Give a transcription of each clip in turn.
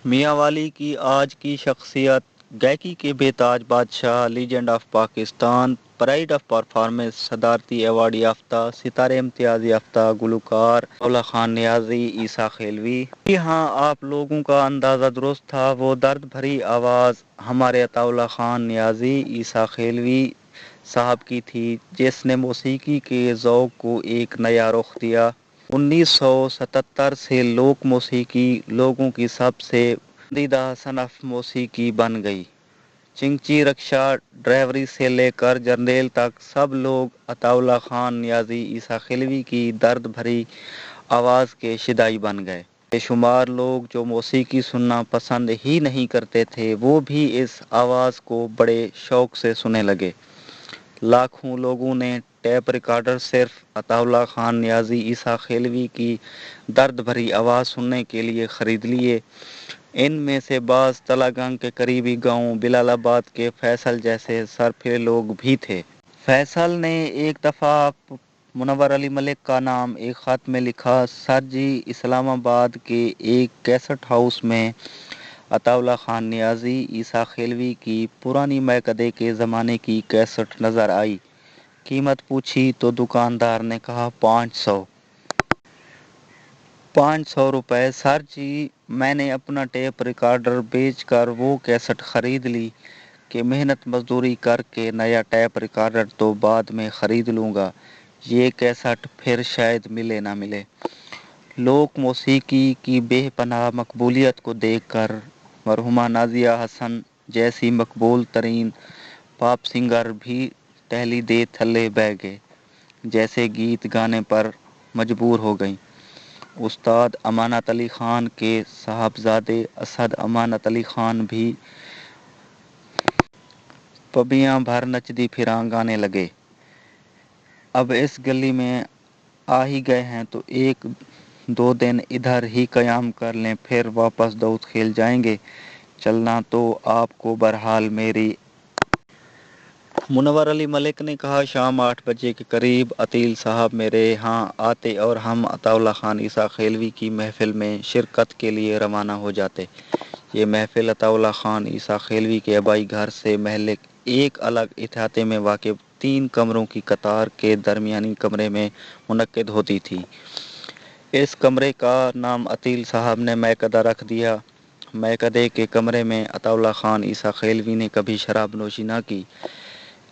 میاں والی کی آج کی شخصیت گائکی کے بے تاج بادشاہ، legend of Pakistan, pride of performance, صدارتی ایوارڈ یافتہ، ستارے امتیاز یافتہ گلوکار اطاولہ خان نیازی عیسیٰ خیلوی۔ جی ہاں، آپ لوگوں کا اندازہ درست تھا، وہ درد بھری آواز ہمارے اطاولہ خان نیازی عیسیٰ خیلوی صاحب کی تھی، جس نے موسیقی کے ذوق کو ایک نیا رخ دیا۔ 1977 سے لوک موسیقی لوگوں کی سب سے پسندیدہ صنف موسیقی بن گئی۔ چنگچی رکشہ ڈرائیوری سے لے کر جرنیل تک سب لوگ اطاولہ خان نیازی عیسیٰ خیلوی کی درد بھری آواز کے شیدائی بن گئے۔ بے شمار لوگ جو موسیقی سننا پسند ہی نہیں کرتے تھے، وہ بھی اس آواز کو بڑے شوق سے سننے لگے۔ لاکھوں لوگوں نے ٹیپ ریکارڈر صرف اطاولہ خان نیازی عیسیٰ خیلوی کی درد بھری آواز سننے کے لیے خرید لیے۔ ان میں سے بعض تلہ گنگ کے قریبی گاؤں بلال آباد کے فیصل جیسے سرفرے لوگ بھی تھے۔ فیصل نے ایک دفعہ منور علی ملک کا نام ایک خط میں لکھا: سر جی، اسلام آباد کے ایک کیسٹ ہاؤس میں اطاولہ خان نیازی عیسیٰ خیلوی کی پرانی میکدے کے زمانے کی کیسٹ نظر آئی۔ قیمت پوچھی تو دکاندار نے کہا 500۔ 500 روپے؟ سر جی، میں نے اپنا ٹیپ ریکارڈر بیچ کر وہ کیسٹ خرید لی کہ محنت مزدوری کر کے نیا ٹیپ ریکارڈر تو بعد میں خرید لوں گا، یہ کیسٹ پھر شاید ملے نہ ملے۔ لوک موسیقی کی بے پناہ مقبولیت کو دیکھ کر مرحومہ نازیہ حسن جیسی مقبول ترین پاپ سنگر بھی ٹہلی دے تھلے بہہ گئے، جیسے گیت گانے پر مجبور ہو گئیں۔ استاد امانت علی خان کے صاحبزادے اسد امانت علی خان بھی پبیاں بھر نچدی پھراں گانے لگے: اب اس گلی میں آ ہی گئے ہیں تو ایک دو دن ادھر ہی قیام کر لیں، پھر واپس داؤد خیل جائیں گے، چلنا تو آپ کو بہرحال میری۔ منور علی ملک نے کہا: شام 8 بجے کے قریب عطیل صاحب میرے ہاں آتے اور ہم اطاولہ خان عیسیٰ خیلوی کی محفل میں شرکت کے لیے روانہ ہو جاتے۔ یہ محفل اطاولہ خان عیسیٰ خیلوی کے آبائی گھر سے محلے ایک الگ احاطے میں واقع 3 کمروں کی قطار کے درمیانی کمرے میں منعقد ہوتی تھی۔ اس کمرے کا نام عطیل صاحب نے میکدہ رکھ دیا۔ میکدے کے کمرے میں اطاولہ خان عیسیٰ خیلوی نے کبھی شراب نوشی نہ کی۔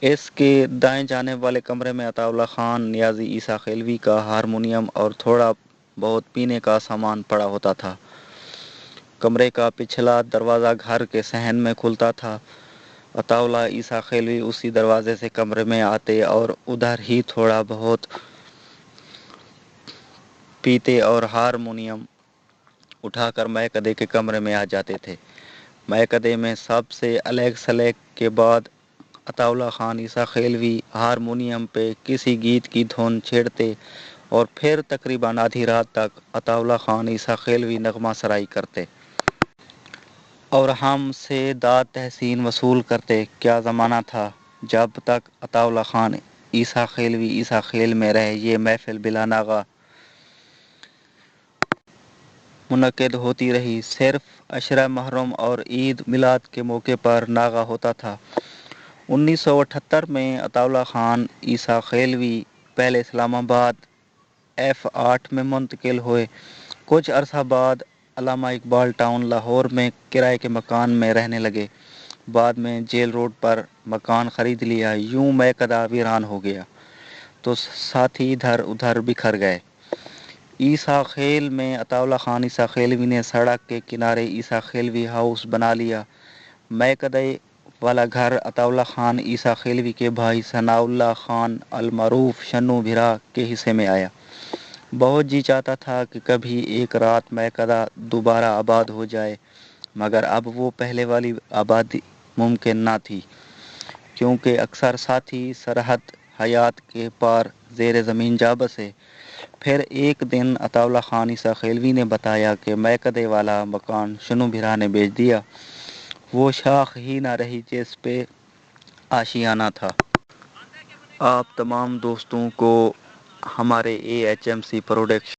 اس کے دائیں جانب والے کمرے میں اطاولہ خان نیازی عیسیٰ خیلوی کا ہارمونیم اور تھوڑا بہت پینے کا سامان پڑا ہوتا تھا۔ کمرے کا پچھلا دروازہ گھر کے صحن میں کھلتا تھا۔ اطاولہ عیسیٰ خیلوی اسی دروازے سے کمرے میں آتے اور ادھر ہی تھوڑا بہت پیتے اور ہارمونیم اٹھا کر میکدے کے کمرے میں آ جاتے تھے۔ میکدے میں سب سے الیگ سلیگ کے بعد اطاولہ خان عیسیٰ خیلوی ہارمونیم پہ کسی گیت کی دھن چھیڑتے اور پھر تقریباً آدھی رات تک اطاولہ خان عیسیٰ خیلوی نغمہ سرائی کرتے اور ہم سے داد تحسین وصول کرتے۔ کیا زمانہ تھا جب تک اطاولہ خان عیسیٰ خیلوی عیسیٰ خیل میں رہے، یہ محفل بلا ناغہ منعقد ہوتی رہی۔ صرف عشرہ محرم اور عید میلاد کے موقع پر ناغہ ہوتا تھا۔ 1978 میں اطاولہ خان عیسیٰ خیلوی پہلے اسلام آباد F8 میں منتقل ہوئے۔ کچھ عرصہ بعد علامہ اقبال ٹاؤن لاہور میں کرائے کے مکان میں رہنے لگے۔ بعد میں جیل روڈ پر مکان خرید لیا۔ یوں میکدہ ویران ہو گیا تو ساتھی ادھر ادھر بکھر گئے۔ عیسیٰ خیل میں اطاولہ خان عیسیٰ خیلوی نے سڑک کے کنارے عیسیٰ خیلوی ہاؤس بنا لیا۔ میکدے والا گھر اطاولہ خان عیسیٰ خیلوی کے بھائی ثناء اللہ خان المعروف شنو بھیرا کے حصے میں آیا۔ بہت جی چاہتا تھا کہ کبھی ایک رات میکدہ دوبارہ آباد ہو جائے، مگر اب وہ پہلے والی آبادی ممکن نہ تھی، کیونکہ اکثر ساتھی سرحد حیات کے پار زیر زمین جا بسے۔ پھر ایک دن اطاولہ خان عیسیٰ خیلوی نے بتایا کہ میکدے والا مکان شنو بھیرا نے بیچ دیا۔ وہ شاخ ہی نہ رہی جس پہ آشیانہ تھا۔ آپ تمام دوستوں کو ہمارے AHMC پروڈکشن